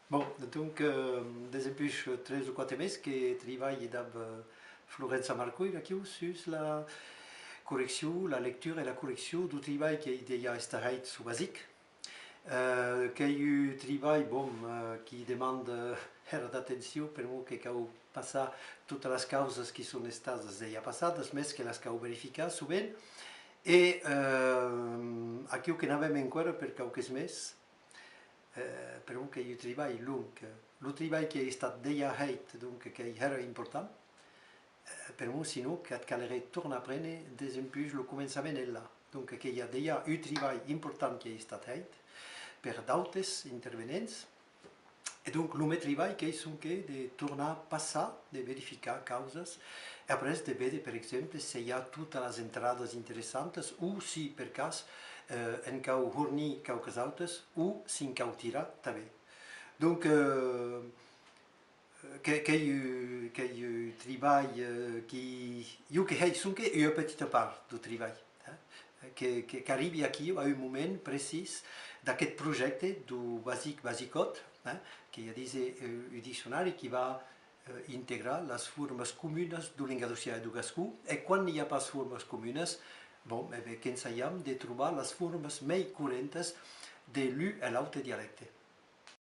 Bon, donc, depuis 3 ou 4 meses que travaille avec Florenza Marco aqui sur la correction, la lecture et la correction du travail qui est déjà fait sur basique. Qui est un travail bon, qui demande d'attention per moi que cal passar toutes les causes qui sont estades déjà passades, mais que les cal verificar souvent. Et aqui que n'avem encara per quelques mesos, per un che io travai lungo, lo travai che è stato déjà fait, donc che era important, per moi sinon che calerait torna a prendere des impulsos lo començament è là. Donc che hi ha déjà un travail important che è stato fait per d'autres intervenents, e donc lo meu treball que és que de tornar a passar, de verificar causes, e après de veure, per exemple, se hi ha totes les entrades interessantes o si per cas en cau hornir qualques altres o si en cau tirar també. Donc, que treball qui... Jo que faig que una petita part del treball. Que arribi aquí a un moment precís d'aquest projecte du basicot, que ja dice un diccionari que va integrar les formes comunes de língua d'oceà de Gascú, e quan hi ha pas formes comunes, bon, que ensaiam de trobar les formes més correntes de l'un a l'altre dialecte.